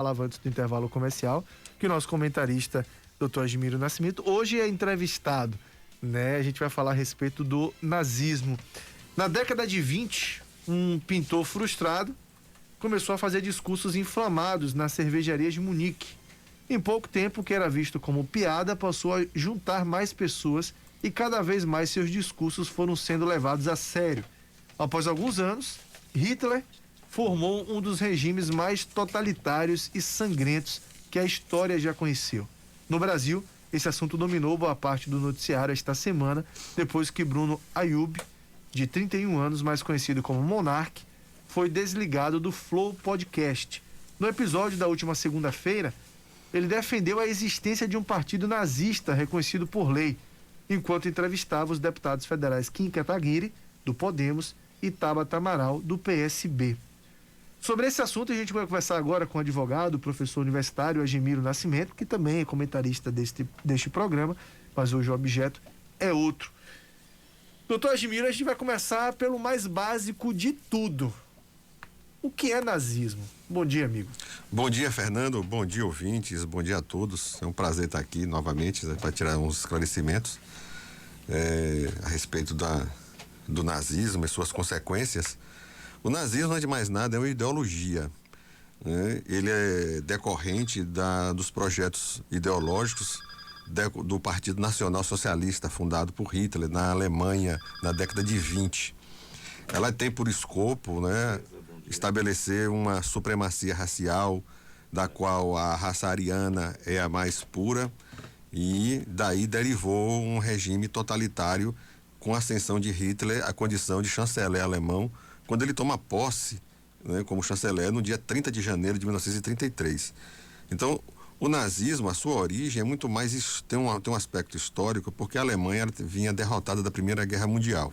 falava antes do intervalo comercial, que o nosso comentarista, Dr. Admiro Nascimento, hoje é entrevistado, né? A gente vai falar a respeito do nazismo. Na década de 20, um pintor frustrado começou a fazer discursos inflamados nas cervejarias de Munique. Em pouco tempo, o que era visto como piada passou a juntar mais pessoas e cada vez mais seus discursos foram sendo levados a sério. Após alguns anos, Hitler formou um dos regimes mais totalitários e sangrentos que a história já conheceu. No Brasil, esse assunto dominou boa parte do noticiário esta semana, depois que Bruno Ayub, de 31 anos, mais conhecido como Monark, foi desligado do Flow Podcast. No episódio da última segunda-feira, ele defendeu a existência de um partido nazista reconhecido por lei, enquanto entrevistava os deputados federais Kim Kataguiri, do Podemos, e Tabata Amaral, do PSB. Sobre esse assunto, a gente vai conversar agora com o advogado, professor universitário Admiro Nascimento, que também é comentarista deste programa, mas hoje o objeto é outro. Doutor Admiro, a gente vai começar pelo mais básico de tudo. O que é nazismo? Bom dia, amigo. Bom dia, Fernando. Bom dia, ouvintes. Bom dia a todos. É um prazer estar aqui novamente, né, para tirar uns esclarecimentos a respeito do nazismo e suas consequências. O nazismo, não é de mais nada, é uma ideologia, né? Ele é decorrente dos projetos ideológicos do Partido Nacional Socialista, fundado por Hitler na Alemanha na década de 20. Ela tem por escopo, né, estabelecer uma supremacia racial, da qual a raça ariana é a mais pura, e daí derivou um regime totalitário com a ascensão de Hitler à condição de chanceler alemão, quando ele toma posse, né, como chanceler no dia 30 de janeiro de 1933. Então, o nazismo, a sua origem é muito mais, tem um aspecto histórico, porque a Alemanha vinha derrotada da Primeira Guerra Mundial.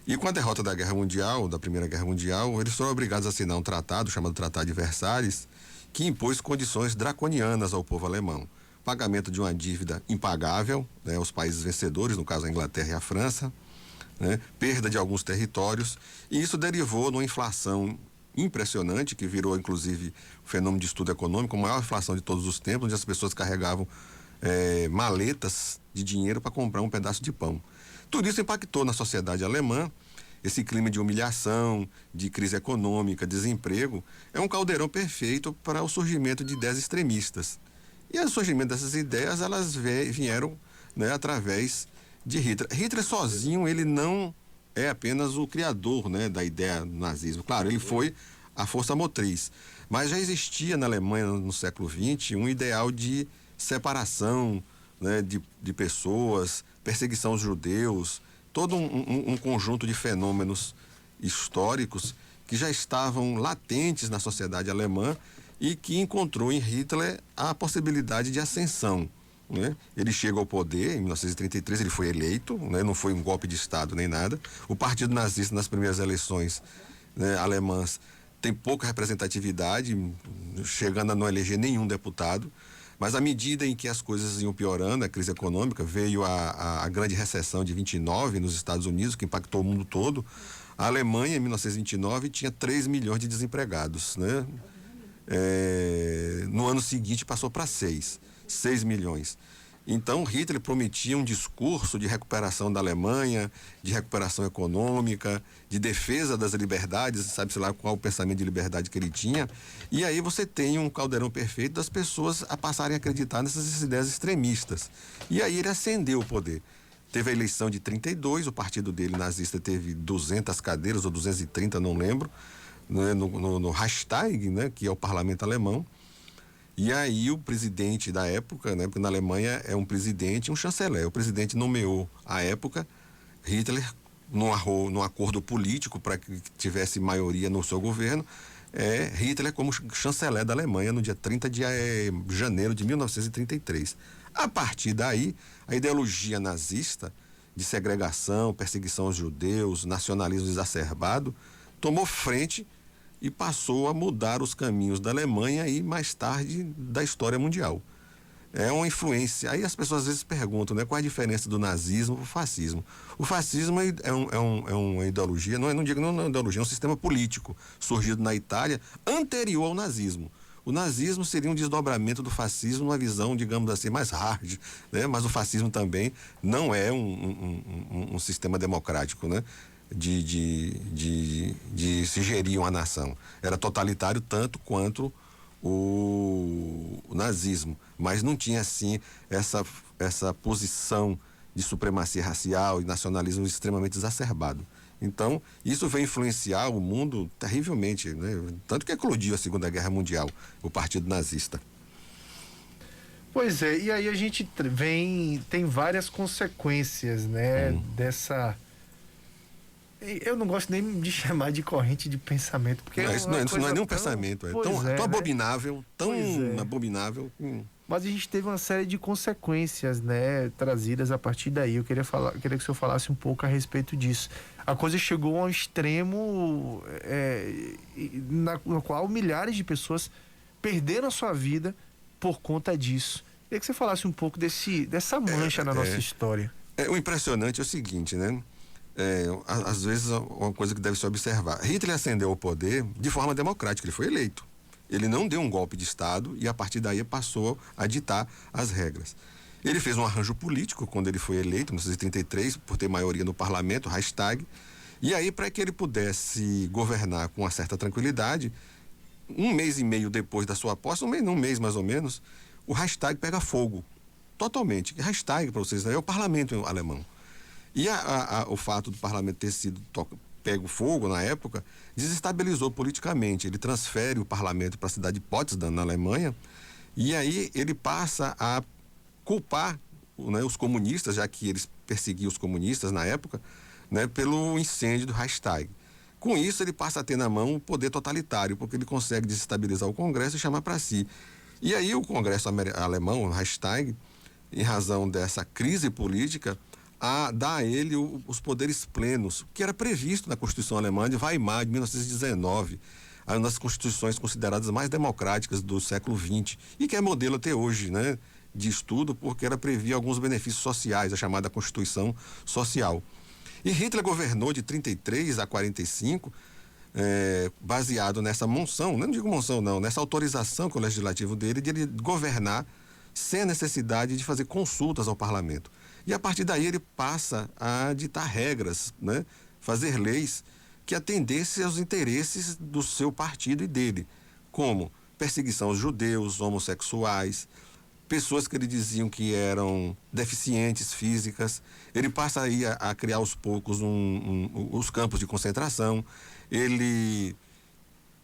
E com a derrota da Primeira Guerra Mundial, eles foram obrigados a assinar um tratado chamado Tratado de Versalhes, que impôs condições draconianas ao povo alemão. Pagamento de uma dívida impagável, né, aos países vencedores, no caso a Inglaterra e a França, né, perda de alguns territórios, e isso derivou numa inflação impressionante, que virou inclusive o fenômeno de estudo econômico, a maior inflação de todos os tempos, onde as pessoas carregavam maletas de dinheiro para comprar um pedaço de pão. Tudo isso impactou na sociedade alemã. Esse clima de humilhação, de crise econômica, desemprego, é um caldeirão perfeito para o surgimento de ideias extremistas. E o surgimento dessas ideias, elas vieram, né, através de Hitler. Hitler sozinho, ele não é apenas o criador, né, da ideia do nazismo. Claro, ele foi a força motriz, mas já existia na Alemanha no século XX um ideal de separação, né, de pessoas, perseguição aos judeus, todo um conjunto de fenômenos históricos que já estavam latentes na sociedade alemã e que encontrou em Hitler a possibilidade de ascensão, né? Ele chega ao poder em 1933, ele foi eleito, né? Não foi um golpe de Estado nem nada. O Partido Nazista, nas primeiras eleições, né, alemãs, tem pouca representatividade, chegando a não eleger nenhum deputado. Mas à medida em que as coisas iam piorando, a crise econômica, veio a grande recessão de 29 nos Estados Unidos, que impactou o mundo todo. A Alemanha, em 1929, tinha 3 milhões de desempregados, né? No ano seguinte passou para 6 milhões. Então Hitler prometia um discurso de recuperação da Alemanha, de recuperação econômica, de defesa das liberdades, sabe-se lá qual o pensamento de liberdade que ele tinha, e aí você tem um caldeirão perfeito das pessoas a passarem a acreditar nessas ideias extremistas. E aí ele ascendeu o poder. Teve a eleição de 32, o partido dele nazista teve 200 cadeiras ou 230, não lembro, né, no Reichstag, né, que é o parlamento alemão. E aí o presidente da época, né, porque na Alemanha é um presidente e um chanceler. O presidente nomeou, à época, Hitler, num acordo político para que tivesse maioria no seu governo, Hitler como chanceler da Alemanha no dia 30 de janeiro de 1933. A partir daí, a ideologia nazista de segregação, perseguição aos judeus, nacionalismo exacerbado, tomou frente e passou a mudar os caminhos da Alemanha e mais tarde da história mundial. É uma influência. Aí as pessoas às vezes perguntam, né, qual é a diferença do nazismo para o fascismo. O fascismo é uma ideologia, não é uma ideologia, é um sistema político surgido na Itália anterior ao nazismo. O nazismo seria um desdobramento do fascismo, uma visão, digamos assim, mais hard, né? Mas o fascismo também não é um sistema democrático, né? De se gerir uma nação. Era totalitário tanto quanto o nazismo, mas não tinha, assim, essa posição de supremacia racial e nacionalismo extremamente exacerbado. Então, isso veio influenciar o mundo terrivelmente, né? Tanto que eclodiu a Segunda Guerra Mundial, o Partido Nazista. Pois é, e aí a gente tem várias consequências, né, dessa... Eu não gosto nem de chamar de corrente de pensamento, porque Não, isso não é nenhum pensamento, é tão abominável, tão abominável. Mas a gente teve uma série de consequências, né, trazidas a partir daí. Eu queria que o senhor falasse um pouco a respeito disso. A coisa chegou a um extremo na qual milhares de pessoas perderam a sua vida por conta disso. Queria que você falasse um pouco dessa mancha na nossa história. O impressionante é o seguinte, né? Às vezes, uma coisa que deve se observar. Hitler ascendeu ao poder de forma democrática, ele foi eleito. Ele não deu um golpe de Estado e, a partir daí, passou a ditar as regras. Ele fez um arranjo político quando ele foi eleito, em 1933, por ter maioria no parlamento, Reichstag. E aí, para que ele pudesse governar com uma certa tranquilidade, um mês e meio depois da sua posse, um mês mais ou menos, o Reichstag pega fogo, totalmente. Reichstag, para vocês verem, é o parlamento alemão. E o fato do parlamento ter sido pego fogo na época, desestabilizou politicamente. Ele transfere o parlamento para a cidade de Potsdam, na Alemanha, e aí ele passa a culpar, né, os comunistas, já que eles perseguiam os comunistas na época, né, pelo incêndio do Reichstag. Com isso, ele passa a ter na mão o poder totalitário, porque ele consegue desestabilizar o Congresso e chamar para si. E aí o Congresso alemão, o Reichstag, em razão dessa crise política, dá a ele os poderes plenos, que era previsto na Constituição Alemã de Weimar, de 1919, uma das constituições consideradas mais democráticas do século XX, e que é modelo até hoje, né, de estudo, porque ela previa alguns benefícios sociais, a chamada Constituição Social. E Hitler governou de 33 a 45, baseado nessa monção, não digo monção não, nessa autorização com o legislativo dele, de ele governar sem a necessidade de fazer consultas ao parlamento. E a partir daí ele passa a ditar regras, né? Fazer leis que atendessem aos interesses do seu partido e dele, como perseguição aos judeus, homossexuais, pessoas que ele diziam que eram deficientes físicas. Ele passa aí a criar aos poucos os campos de concentração. Ele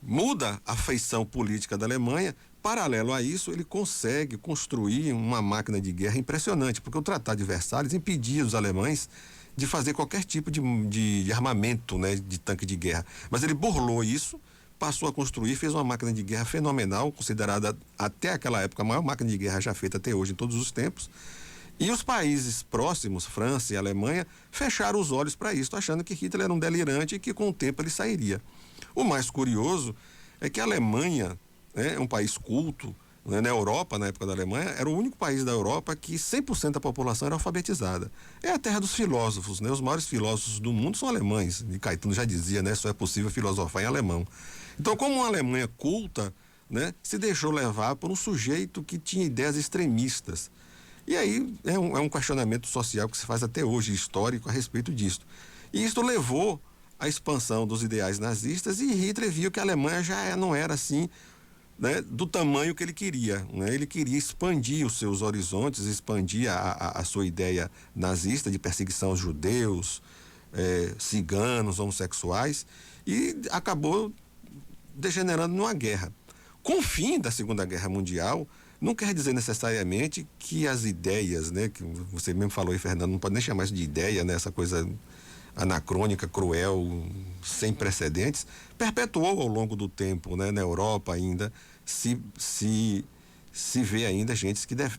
muda a feição política da Alemanha. Paralelo a isso, ele consegue construir uma máquina de guerra impressionante, porque o Tratado de Versalhes impedia os alemães de fazer qualquer tipo de armamento, né, de tanque de guerra. Mas ele burlou isso, passou a construir, fez uma máquina de guerra fenomenal, considerada até aquela época a maior máquina de guerra já feita até hoje em todos os tempos. E os países próximos, França e Alemanha, fecharam os olhos para isso, achando que Hitler era um delirante e que com o tempo ele sairia. O mais curioso é que a Alemanha, né, é um país culto, né, na Europa, na época da Alemanha, era o único país da Europa que 100% da população era alfabetizada. É a terra dos filósofos, né? Os maiores filósofos do mundo são alemães. E Caetano já dizia, né? Só é possível filosofar em alemão. Então, como uma Alemanha culta, né, se deixou levar por um sujeito que tinha ideias extremistas. E aí é um questionamento social que se faz até hoje, histórico, a respeito disso. E isso levou à expansão dos ideais nazistas, e Hitler viu que a Alemanha já não era assim, né, do tamanho que ele queria, né? Ele queria expandir os seus horizontes, expandir a sua ideia nazista de perseguição aos judeus, ciganos, homossexuais, e acabou degenerando numa guerra. Com o fim da Segunda Guerra Mundial, não quer dizer necessariamente que as ideias, né, que você mesmo falou aí, Fernando, não pode nem chamar isso de ideia, né, essa coisa anacrônica, cruel, sem precedentes, perpetuou ao longo do tempo, né, na Europa ainda, se vê ainda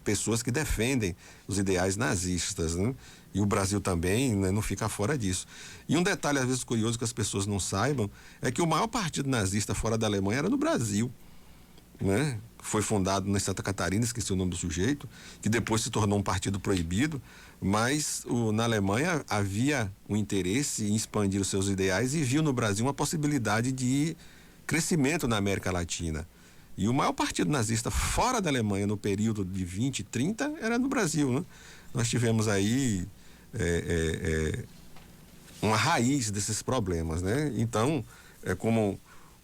pessoas que defendem os ideais nazistas, né? E o Brasil também, né, não fica fora disso. E um detalhe, às vezes, curioso que as pessoas não saibam, é que o maior partido nazista fora da Alemanha era no Brasil, né? Foi fundado em Santa Catarina, esqueci o nome do sujeito, que depois se tornou um partido proibido, mas na Alemanha havia um interesse em expandir os seus ideais e viu no Brasil uma possibilidade de crescimento na América Latina. E o maior partido nazista fora da Alemanha no período de 20 e 30 era no Brasil, né? Nós tivemos aí uma raiz desses problemas, né? Então,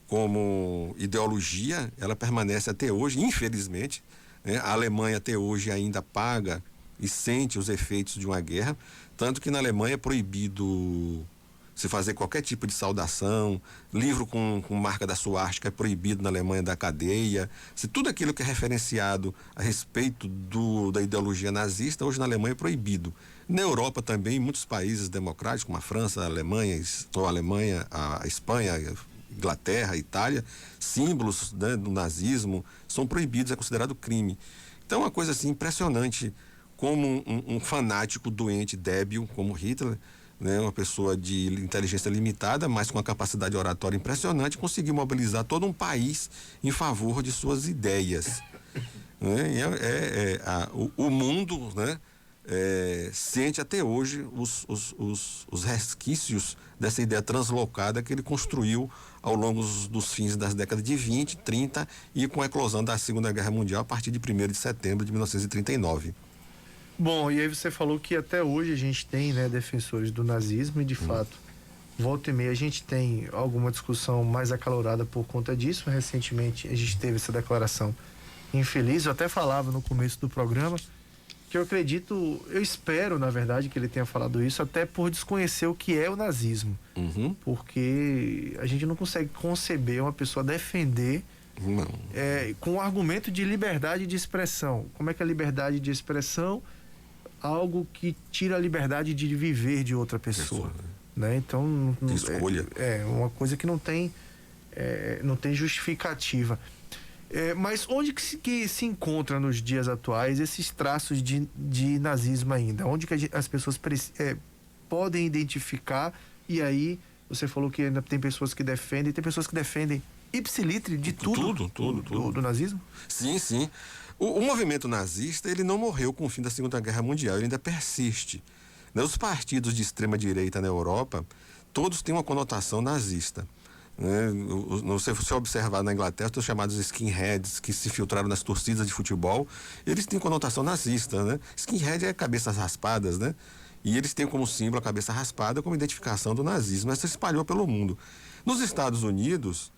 como ideologia, ela permanece até hoje, infelizmente, né? A Alemanha até hoje ainda paga e sente os efeitos de uma guerra, tanto que na Alemanha é proibido se fazer qualquer tipo de saudação, livro com marca da suástica é proibido na Alemanha da cadeia, se tudo aquilo que é referenciado a respeito da ideologia nazista, hoje na Alemanha é proibido. Na Europa também, em muitos países democráticos, como a França, a Alemanha, a Espanha, a Inglaterra, a Itália, símbolos, né, do nazismo são proibidos, é considerado crime. Então é uma coisa assim impressionante, como um fanático doente, débil, como Hitler, né, uma pessoa de inteligência limitada, mas com uma capacidade oratória impressionante, conseguiu mobilizar todo um país em favor de suas ideias. Né? O mundo, né, sente até hoje os resquícios dessa ideia translocada que ele construiu ao longo dos fins das décadas de 20, 30 e com a eclosão da Segunda Guerra Mundial a partir de 1º de setembro de 1939. Bom, e aí você falou que até hoje a gente tem, né, defensores do nazismo e de fato, volta e meia a gente tem alguma discussão mais acalorada por conta disso. Recentemente a gente teve essa declaração infeliz, eu até falava no começo do programa que eu espero, na verdade, que ele tenha falado isso até por desconhecer o que é o nazismo. Porque a gente não consegue conceber uma pessoa defender com o argumento de liberdade de expressão. Como é que a liberdade de expressão algo que tira a liberdade de viver de outra pessoa, né? Então de escolha. É uma coisa que não tem justificativa. Mas onde que se encontra nos dias atuais esses traços de nazismo ainda? Onde que as pessoas podem identificar? E aí você falou que ainda tem pessoas que defendem, tem pessoas que defendem ipsilitri de tudo do nazismo? Sim, sim. O movimento nazista, ele não morreu com o fim da Segunda Guerra Mundial, ele ainda persiste. Né? Os partidos de extrema direita na Europa, todos têm uma conotação nazista. Né? Se você observar na Inglaterra, os chamados skinheads, que se filtraram nas torcidas de futebol, eles têm conotação nazista, né? Skinhead é cabeças raspadas, né? E eles têm como símbolo a cabeça raspada como identificação do nazismo. Essa se espalhou pelo mundo. Nos Estados Unidos,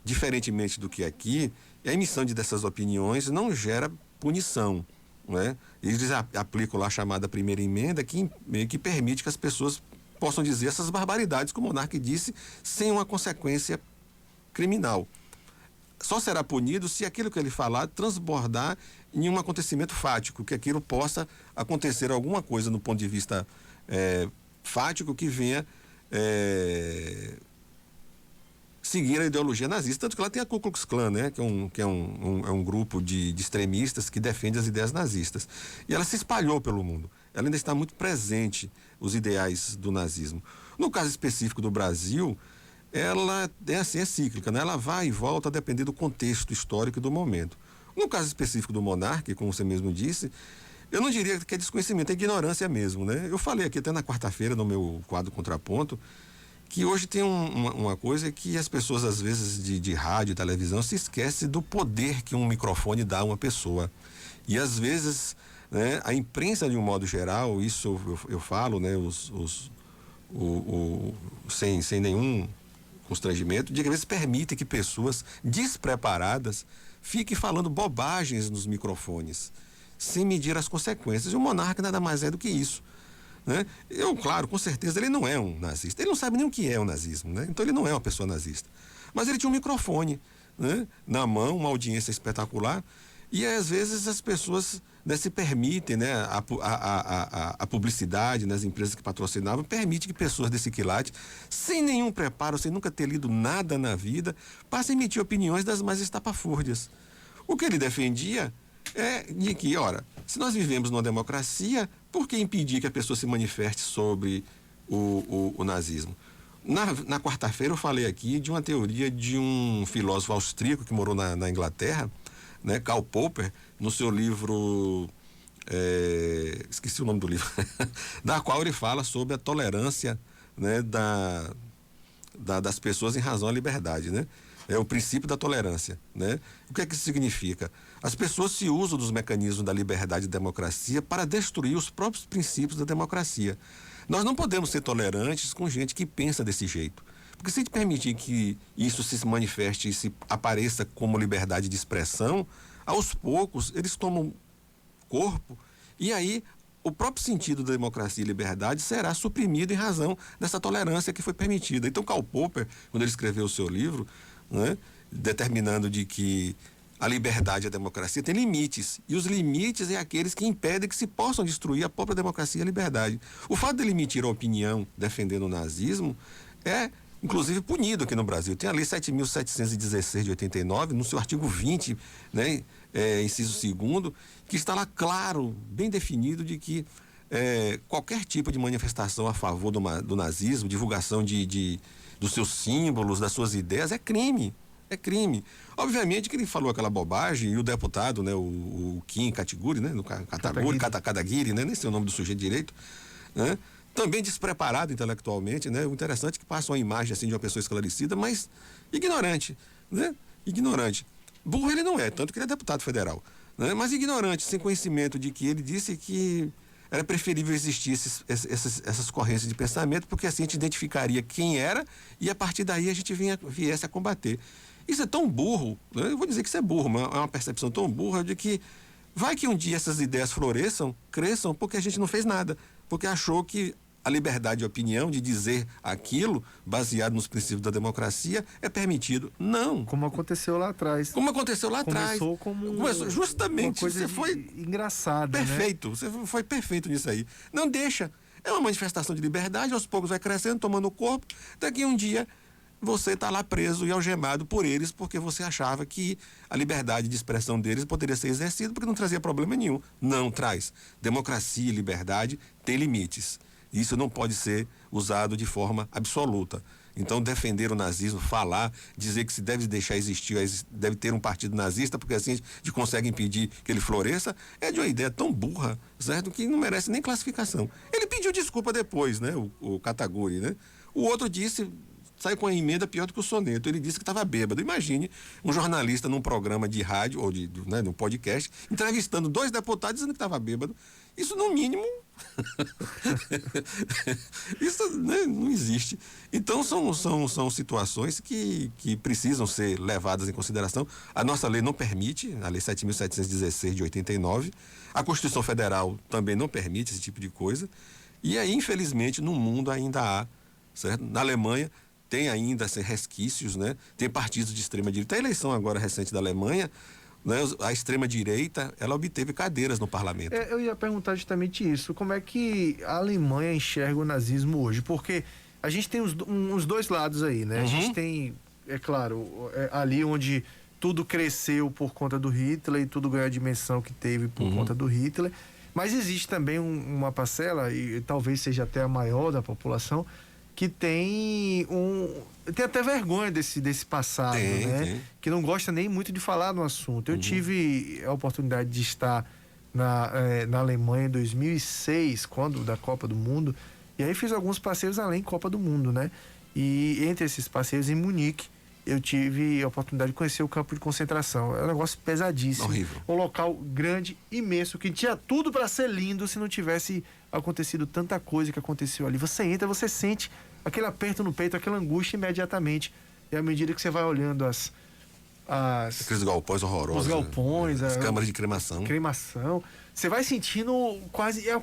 diferentemente do que aqui, a emissão dessas opiniões não gera punição, né? Eles aplicam lá a chamada primeira emenda que permite que as pessoas possam dizer essas barbaridades que o monarca disse sem uma consequência criminal. Só será punido se aquilo que ele falar transbordar em um acontecimento fático, que aquilo possa acontecer alguma coisa no ponto de vista fático que venha seguir a ideologia nazista, tanto que lá tem a Ku Klux Klan, né? Que é um grupo de extremistas que defende as ideias nazistas. E ela se espalhou pelo mundo. Ela ainda está muito presente, os ideais do nazismo. No caso específico do Brasil, ela é cíclica, né? Ela vai e volta a depender do contexto histórico e do momento. No caso específico do monarca, como você mesmo disse, eu não diria que é desconhecimento, é ignorância mesmo, né? Eu falei aqui até na quarta-feira, no meu quadro Contraponto, que hoje tem uma coisa que as pessoas, às vezes, de rádio e televisão, se esquecem do poder que um microfone dá a uma pessoa. E, às vezes, né, a imprensa, de um modo geral, isso eu falo, né, sem nenhum constrangimento, de que às vezes permite que pessoas despreparadas fiquem falando bobagens nos microfones, sem medir as consequências. E o monarca nada mais é do que isso. Né? Claro, com certeza ele não é um nazista, ele não sabe nem o que é o nazismo, né? Então ele não é uma pessoa nazista, mas ele tinha um microfone, né, na mão, uma audiência espetacular, e às vezes as pessoas, né, se permitem, né, a publicidade nas empresas que patrocinavam permite que pessoas desse quilate, sem nenhum preparo, sem nunca ter lido nada na vida, passem a emitir opiniões das mais estapafúrdias. O que ele defendia é de que, ora, se nós vivemos numa democracia, por que impedir que a pessoa se manifeste sobre o nazismo? Na quarta-feira eu falei aqui de uma teoria de um filósofo austríaco que morou na Inglaterra, né, Karl Popper, no seu livro, esqueci o nome do livro, da qual ele fala sobre a tolerância, né, das pessoas em razão à liberdade, né? É o princípio da tolerância, né? O que é que isso significa? As pessoas se usam dos mecanismos da liberdade e democracia para destruir os próprios princípios da democracia. Nós não podemos ser tolerantes com gente que pensa desse jeito. Porque se a gente permitir que isso se manifeste e se apareça como liberdade de expressão, aos poucos eles tomam corpo e aí o próprio sentido da democracia e liberdade será suprimido em razão dessa tolerância que foi permitida. Então, Karl Popper, quando ele escreveu o seu livro, né, determinando de que a liberdade e a democracia têm limites, e os limites é aqueles que impedem que se possam destruir a própria democracia e a liberdade. O fato de ele emitir a opinião defendendo o nazismo é, inclusive, punido aqui no Brasil. Tem a Lei 7.716 de 89, no seu artigo 20, né, inciso 2º, que está lá claro, bem definido, de que qualquer tipo de manifestação a favor do nazismo, divulgação dos seus símbolos, das suas ideias, é crime. É crime. Obviamente que ele falou aquela bobagem, e o deputado, né, o Kim Kataguiri, né, Kataguiri, né, nem sei o nome do sujeito direito, né, também despreparado intelectualmente, né, o interessante é que passa uma imagem assim de uma pessoa esclarecida, mas ignorante, né, ignorante. Burro ele não é, tanto que ele é deputado federal, né, mas ignorante, sem conhecimento de que ele disse que era preferível existir essas correntes de pensamento, porque assim a gente identificaria quem era e a partir daí a gente viesse a combater. Isso é tão burro, né? Eu vou dizer que isso é burro, mas é uma percepção tão burra de que vai que um dia essas ideias floresçam, cresçam, porque a gente não fez nada, porque achou que a liberdade de opinião, de dizer aquilo, baseado nos princípios da democracia, é permitido. Não. Como aconteceu lá atrás. Começou justamente. Uma coisa você foi engraçada, perfeito. Né? Você foi perfeito nisso aí. Não deixa. É uma manifestação de liberdade, aos poucos vai crescendo, tomando corpo. Daqui um dia você está lá preso e algemado por eles, porque você achava que a liberdade de expressão deles poderia ser exercida, porque não trazia problema nenhum. Não traz. Democracia e liberdade têm limites. Isso não pode ser usado de forma absoluta. Então, defender o nazismo, falar, dizer que se deve deixar existir, deve ter um partido nazista, porque assim a gente consegue impedir que ele floresça, é de uma ideia tão burra, certo? Que não merece nem classificação. Ele pediu desculpa depois, né? O Kataguiri, né? O outro disse, saiu com a emenda pior do que o soneto. Ele disse que estava bêbado. Imagine um jornalista num programa de rádio, ou num podcast, entrevistando 2 deputados dizendo que estava bêbado. Isso, no mínimo, isso, né, não existe. Então, são situações que precisam ser levadas em consideração. A nossa lei não permite, a Lei 7.716 de 89, a Constituição Federal também não permite esse tipo de coisa. E aí, infelizmente, no mundo ainda há, certo? Na Alemanha, tem ainda resquícios, né? Tem partidos de extrema-direita. A eleição agora recente da Alemanha, né? A extrema-direita, ela obteve cadeiras no parlamento. Eu ia perguntar justamente isso. Como é que a Alemanha enxerga o nazismo hoje? Porque a gente tem uns dois lados aí, né? A gente tem, é claro, ali onde tudo cresceu por conta do Hitler e tudo ganhou a dimensão que teve por conta do Hitler. Mas existe também uma parcela, e talvez seja até a maior da população, que tem até vergonha desse passado, né? Tem. Que não gosta nem muito de falar no assunto. Eu tive a oportunidade de estar na Alemanha em 2006, quando da Copa do Mundo, e aí fiz alguns passeios além Copa do Mundo, né? E entre esses passeios em Munique, eu tive a oportunidade de conhecer o campo de concentração. É um negócio pesadíssimo. Horrível. Um local grande, imenso, que tinha tudo para ser lindo se não tivesse acontecido tanta coisa que aconteceu ali. Você entra, você sente aquele aperto no peito, aquela angústia imediatamente. E à medida que você vai olhando aqueles galpões horrorosos. Os galpões, as câmaras de cremação. Você vai sentindo quase. É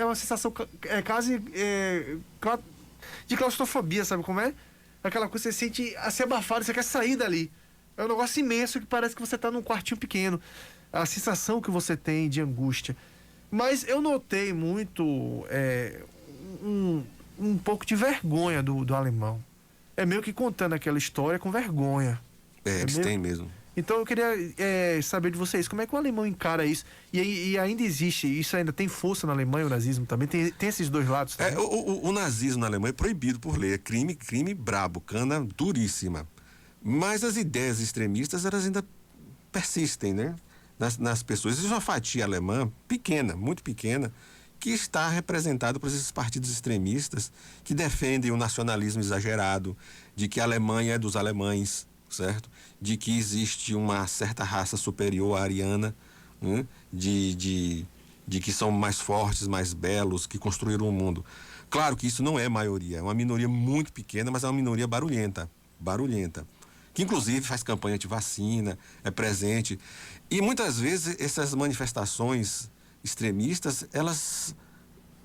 uma sensação quase de claustrofobia, sabe como é? Aquela coisa que você sente a ser abafado, você quer sair dali. É um negócio imenso que parece que você está num quartinho pequeno. A sensação que você tem de angústia. Mas eu notei muito um pouco de vergonha do alemão. É meio que contando aquela história com vergonha. Eles têm mesmo. Então eu queria saber de vocês, como é que o alemão encara isso? E ainda existe, isso ainda tem força na Alemanha, o nazismo também? Tem esses dois lados também? O nazismo na Alemanha é proibido por lei, é crime brabo, cana duríssima. Mas as ideias extremistas, elas ainda persistem, né? Nas pessoas. Existe uma fatia alemã pequena, muito pequena, que está representada por esses partidos extremistas que defendem o nacionalismo exagerado, de que a Alemanha é dos alemães, certo? De que existe uma certa raça superior à ariana, né? De que são mais fortes, mais belos, que construíram o mundo. Claro que isso não é maioria, é uma minoria muito pequena, mas é uma minoria barulhenta, que inclusive faz campanha de vacina, é presente. E muitas vezes essas manifestações extremistas, elas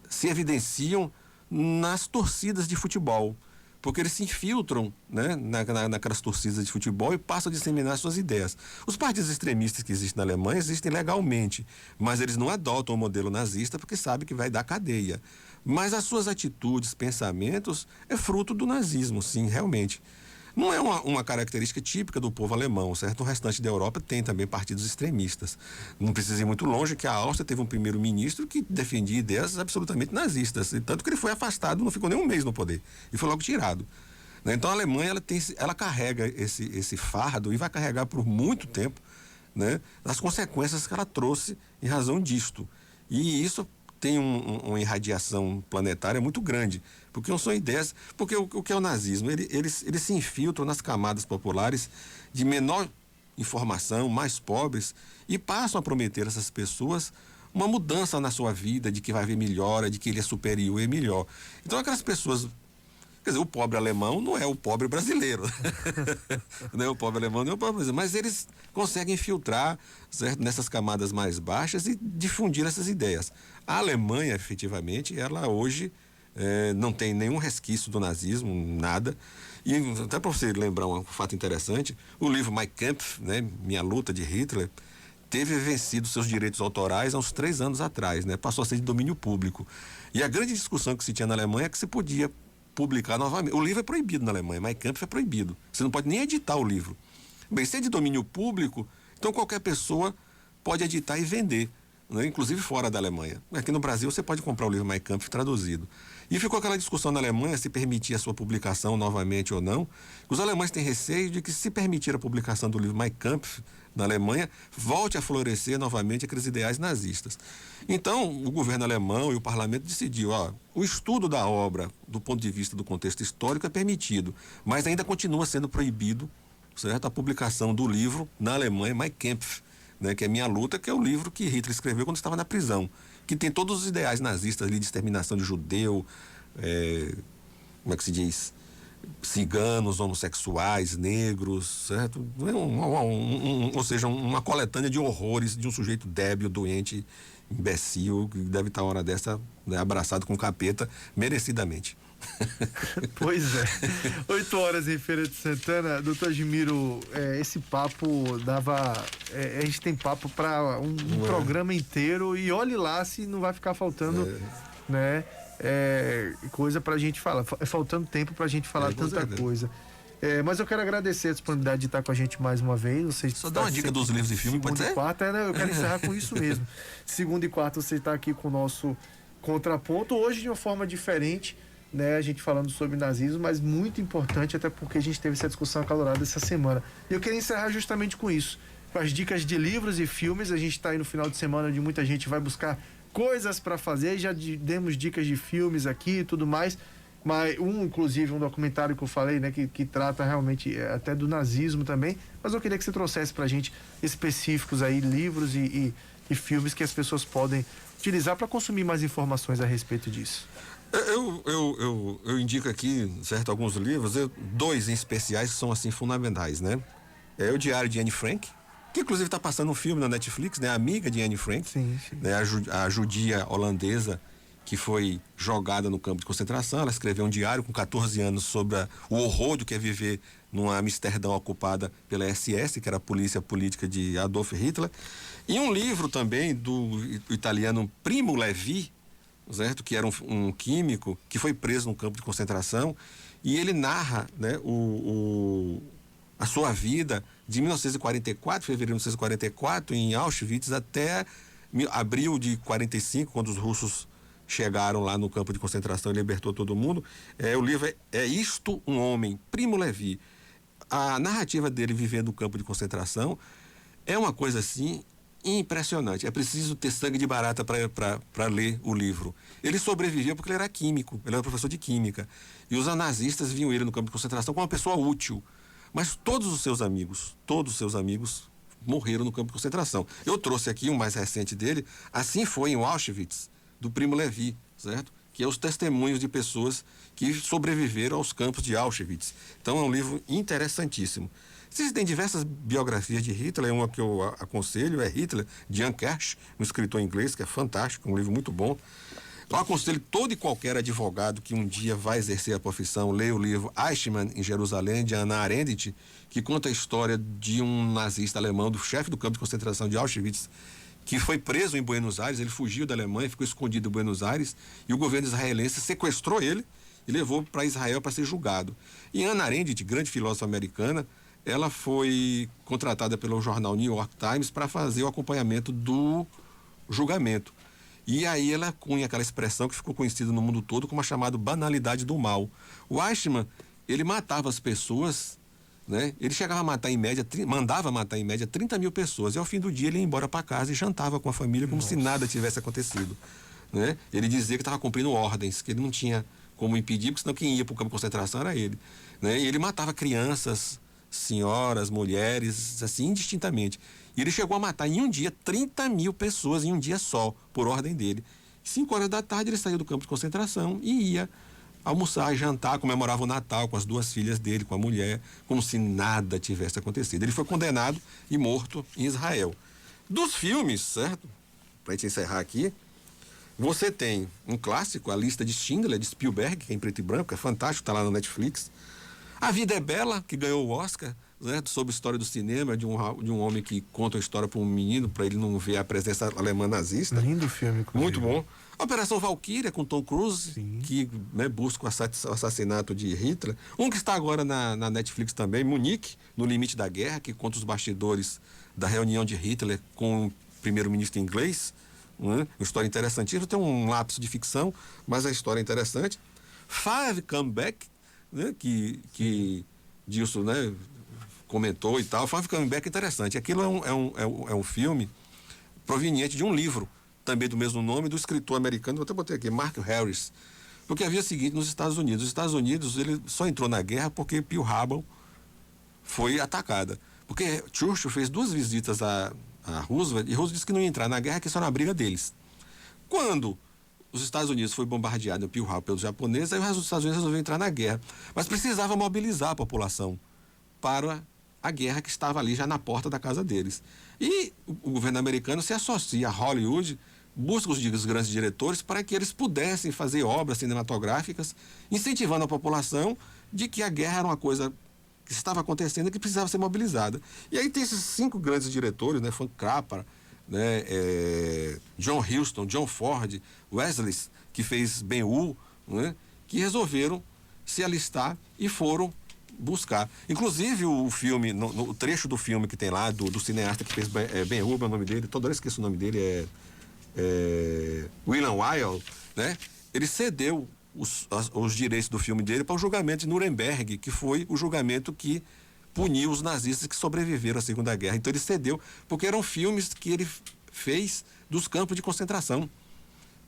se evidenciam nas torcidas de futebol, porque eles se infiltram, né, naquelas torcidas de futebol e passam a disseminar suas ideias. Os partidos extremistas que existem na Alemanha existem legalmente, mas eles não adotam o modelo nazista porque sabem que vai dar cadeia. Mas as suas atitudes, pensamentos, é fruto do nazismo, sim, realmente. Não é uma característica típica do povo alemão, certo? O restante da Europa tem também partidos extremistas. Não precisa ir muito longe que a Áustria teve um primeiro-ministro que defendia ideias absolutamente nazistas, e tanto que ele foi afastado, não ficou nem um mês no poder, e foi logo tirado. Né? Então a Alemanha ela carrega esse fardo e vai carregar por muito tempo, né, as consequências que ela trouxe em razão disto. E isso tem uma irradiação planetária muito grande, porque não são ideias, porque o que é o nazismo? Eles se infiltram nas camadas populares de menor informação, mais pobres, e passam a prometer a essas pessoas uma mudança na sua vida, de que vai haver melhora, de que ele é superior e melhor. Então aquelas pessoas, quer dizer, o pobre alemão não é o pobre brasileiro. Não é o pobre alemão, não é o pobre brasileiro. Mas eles conseguem filtrar, certo, nessas camadas mais baixas e difundir essas ideias. A Alemanha, efetivamente, ela hoje não tem nenhum resquício do nazismo, nada. E até para você lembrar um fato interessante, o livro Mein Kampf, né, Minha Luta, de Hitler, teve vencido seus direitos autorais há uns 3 anos atrás, né? Passou a ser de domínio público. E a grande discussão que se tinha na Alemanha é que se podia publicar novamente. O livro é proibido na Alemanha, Mein Kampf é proibido. Você não pode nem editar o livro. Bem, se é de domínio público, então qualquer pessoa pode editar e vender, né? Inclusive fora da Alemanha. Aqui no Brasil você pode comprar o livro Mein Kampf traduzido. E ficou aquela discussão na Alemanha se permitir a sua publicação novamente ou não. Os alemães têm receio de que, se permitir a publicação do livro Mein Kampf na Alemanha, volte a florescer novamente aqueles ideais nazistas. Então, o governo alemão e o parlamento decidiu, o estudo da obra do ponto de vista do contexto histórico é permitido, mas ainda continua sendo proibido, certo, a publicação do livro na Alemanha, Mein Kampf, né, que é Minha Luta, que é o livro que Hitler escreveu quando estava na prisão, que tem todos os ideais nazistas ali, de exterminação de judeu, como é que se diz, ciganos, homossexuais, negros, certo? Ou seja, uma coletânea de horrores de um sujeito débil, doente, imbecil, que deve estar, hora dessa, né, abraçado com o capeta, merecidamente. Pois é. 8h em Feira de Santana. Doutor Admiro, esse papo dava... a gente tem papo para um programa inteiro, e olhe lá se não vai ficar faltando, né? Coisa pra gente falar, faltando tempo pra gente falar tanta coisa. Mas eu quero agradecer a disponibilidade de estar com a gente mais uma vez. Você só dá uma dica dos livros e filmes, pode ser? Segunda e quarta, eu quero encerrar com isso mesmo. Segunda e quarta você está aqui com o nosso contraponto, hoje de uma forma diferente, né? A gente falando sobre nazismo, mas muito importante, até porque a gente teve essa discussão acalorada essa semana. E eu queria encerrar justamente com isso, com as dicas de livros e filmes. A gente está aí no final de semana onde muita gente vai buscar coisas para fazer, já demos dicas de filmes aqui e tudo mais, mas inclusive um documentário que eu falei, né, que trata realmente até do nazismo também, mas eu queria que você trouxesse pra gente específicos aí, livros e filmes que as pessoas podem utilizar para consumir mais informações a respeito disso. Eu indico aqui, certo, alguns livros, 2 em especiais que são assim fundamentais, né? É o Diário de Anne Frank, que inclusive está passando um filme na Netflix, né? Amiga de Anne Frank, sim. Né? A judia holandesa que foi jogada no campo de concentração. Ela escreveu um diário com 14 anos sobre o horror do que é viver numa Amsterdã ocupada pela SS, que era a polícia política de Adolf Hitler. E um livro também do italiano Primo Levi, certo? Que era um químico que foi preso num campo de concentração, e ele narra, né, a sua vida de 1944, fevereiro de 1944, em Auschwitz, até abril de 45, quando os russos chegaram lá no campo de concentração e libertou todo mundo. O livro é Isto, um Homem, Primo Levi. A narrativa dele vivendo no campo de concentração é uma coisa assim impressionante. É preciso ter sangue de barata para ler o livro. Ele sobreviveu porque ele era químico, ele era professor de química. E os nazistas viam ele no campo de concentração como uma pessoa útil. Mas todos os seus amigos morreram no campo de concentração. Eu trouxe aqui um mais recente dele, Assim Foi em Auschwitz, do Primo Levi, certo? Que é os testemunhos de pessoas que sobreviveram aos campos de Auschwitz. Então é um livro interessantíssimo. Existem diversas biografias de Hitler, uma que eu aconselho é Hitler, de Jan Kersh, um escritor inglês, que é fantástico, um livro muito bom. Eu aconselho todo e qualquer advogado que um dia vai exercer a profissão, leia o livro Eichmann em Jerusalém, de Hannah Arendt, que conta a história de um nazista alemão, do chefe do campo de concentração de Auschwitz, que foi preso em Buenos Aires. Ele fugiu da Alemanha, ficou escondido em Buenos Aires, e o governo israelense sequestrou ele e levou para Israel para ser julgado. E Hannah Arendt, grande filósofa americana, ela foi contratada pelo jornal New York Times para fazer o acompanhamento do julgamento. E aí ela cunha aquela expressão que ficou conhecida no mundo todo como a chamada banalidade do mal. O Eichmann, ele matava as pessoas, né? Ele chegava a matar mandava matar em média 30 mil pessoas, e ao fim do dia ele ia embora para casa e jantava com a família como se nada tivesse acontecido, né? Ele dizia que estava cumprindo ordens, que ele não tinha como impedir, porque senão quem ia para o campo de concentração era ele, né? E ele matava crianças, senhoras, mulheres, assim, indistintamente. E ele chegou a matar em um dia 30 mil pessoas em um dia só, por ordem dele. 5 horas da tarde ele saiu do campo de concentração e ia almoçar, jantar, comemorava o Natal com as 2 filhas dele, com a mulher, como se nada tivesse acontecido. Ele foi condenado e morto em Israel. Dos filmes, certo? Pra gente encerrar aqui, você tem um clássico, A Lista de Schindler, de Spielberg, que é em preto e branco, é fantástico, tá lá no Netflix. A Vida é Bela, que ganhou o Oscar, né, sobre a história do cinema, de um homem que conta a história para um menino, para ele não ver a presença alemã nazista. Lindo filme. Muito bom. A Operação Valkyria, com Tom Cruise, Sim. que, né, busca o assassinato de Hitler. Um que está agora na Netflix também, Munique, No Limite da Guerra, que conta os bastidores da reunião de Hitler com o primeiro-ministro inglês. Uma história interessantíssima. Tem um lapso de ficção, mas a história é interessante. Five Come Back, né, que Dilson, né, comentou e tal. Five Come Back é interessante. Aquilo é um filme proveniente de um livro, também do mesmo nome, do escritor americano, eu até botei aqui, Mark Harris. Porque havia o seguinte nos Estados Unidos. Os Estados Unidos, ele só entrou na guerra porque Pearl Harbor foi atacada. Porque Churchill fez 2 visitas a Roosevelt, e Roosevelt disse que não ia entrar na guerra, que só na briga deles. Quando os Estados Unidos foi bombardeado em Pearl Harbor pelos japoneses, aí os Estados Unidos resolveram entrar na guerra. Mas precisava mobilizar a população para a guerra que estava ali já na porta da casa deles. E o governo americano se associa a Hollywood, busca os grandes diretores para que eles pudessem fazer obras cinematográficas, incentivando a população de que a guerra era uma coisa que estava acontecendo e que precisava ser mobilizada. E aí tem esses 5 grandes diretores, né, Frank Capra, né, John Huston, John Ford, Wesley, que fez Ben-Hur, né, que resolveram se alistar e foram buscar. Inclusive o filme, no trecho do filme que tem lá, do cineasta que fez Ben-Hur, o nome dele, toda vez que esqueço o nome dele, William Wyler, né? Ele cedeu os direitos do filme dele para o julgamento de Nuremberg, que foi o julgamento que puniu os nazistas que sobreviveram à Segunda Guerra. Então ele cedeu, porque eram filmes que ele fez dos campos de concentração.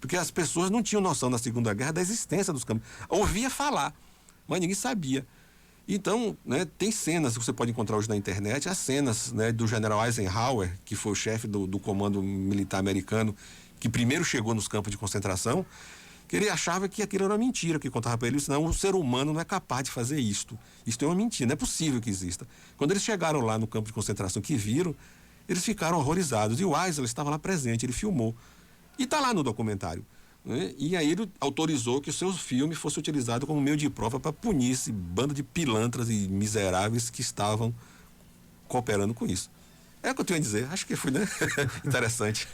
Porque as pessoas não tinham noção na Segunda Guerra da existência dos campos. Ouvia falar, mas ninguém sabia. Então, né, tem cenas que você pode encontrar hoje na internet, as cenas, né, do general Eisenhower, que foi o chefe do comando militar americano, que primeiro chegou nos campos de concentração, que ele achava que aquilo era uma mentira, que contava para ele, senão o ser humano não é capaz de fazer isto. Isto é uma mentira, não é possível que exista. Quando eles chegaram lá no campo de concentração, que viram, eles ficaram horrorizados. E o Eisenhower estava lá presente, ele filmou. E está lá no documentário. Né? E aí ele autorizou que o seu filme fosse utilizado como meio de prova para punir esse bando de pilantras e miseráveis que estavam cooperando com isso. É o que eu tenho a dizer. Acho que foi, né? Interessante.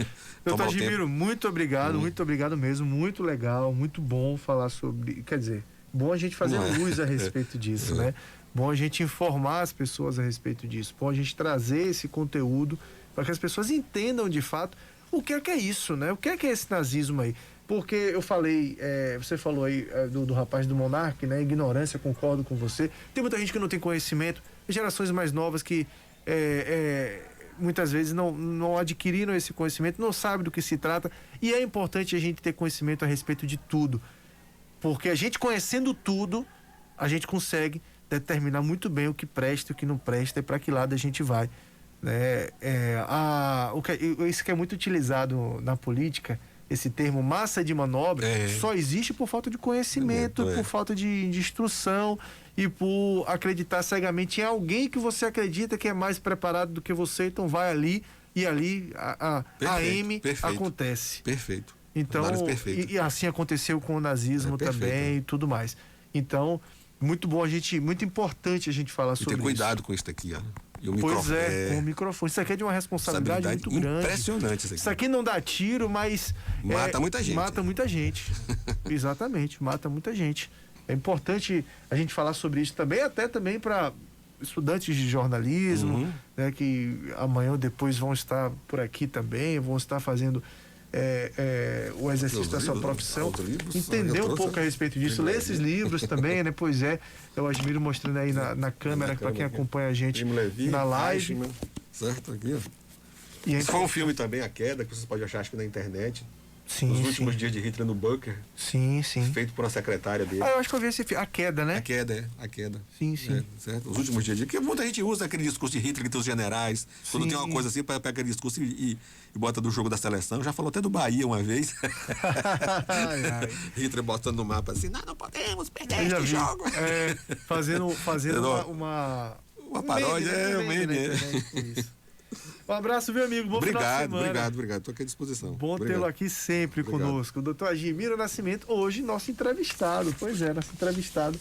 Doutor Admiro, muito obrigado mesmo. Muito legal, muito bom falar sobre. Quer dizer, bom a gente fazer luz a respeito disso, né? Bom a gente informar as pessoas a respeito disso. Bom a gente trazer esse conteúdo para que as pessoas entendam de fato o que é isso, né? O que é esse nazismo aí? Porque eu falei, você falou aí do rapaz do Monark, né? Ignorância, concordo com você. Tem muita gente que não tem conhecimento, gerações mais novas que muitas vezes não adquiriram esse conhecimento, não sabem do que se trata, e é importante a gente ter conhecimento a respeito de tudo, porque a gente conhecendo tudo, a gente consegue determinar muito bem o que presta e o que não presta e para que lado a gente vai, né? Isso que é muito utilizado na política, esse termo massa de manobra, só existe por falta de conhecimento, por falta de instrução e por acreditar cegamente em alguém que você acredita que é mais preparado do que você, então vai ali e ali a M acontece. Perfeito. Então, e assim aconteceu com o nazismo também e tudo mais. Então, muito importante a gente falar sobre isso. Ter cuidado com isso aqui, ó. E o com o microfone. Isso aqui é de uma responsabilidade muito grande. Impressionante isso aqui não dá tiro, mas... Mata muita gente. Mata muita gente. Exatamente, mata muita gente. É importante a gente falar sobre isso também, até também para estudantes de jornalismo, né, que amanhã ou depois vão estar por aqui também, vão estar fazendo o exercício da sua profissão, entender um pouco a respeito disso, ler esses livros também, né? Pois é, eu admiro mostrando aí na câmera para quem acompanha a gente na live. Eichmann, certo, aqui, ó. Isso foi um filme também, A Queda, que vocês podem achar acho que na internet. Sim, Os últimos dias de Hitler no bunker. Sim. Feito por uma secretária dele. Eu acho que eu vi esse filme. A Queda, né? A Queda. Sim. Certo? Os últimos dias de Hitler. Porque muita gente usa aquele discurso de Hitler que tem os generais. Quando tem uma coisa assim, pega aquele discurso e bota do jogo da seleção. Já falou até do Bahia uma vez. Hitler botando no mapa assim, não podemos perder este jogo. Fazendo uma paródia, um meme. Um abraço, meu amigo. Bom final de semana. Obrigado. Estou aqui à disposição. Bom tê-lo aqui sempre conosco. O doutor Admiro Nascimento, hoje nosso entrevistado. Pois é, nosso entrevistado.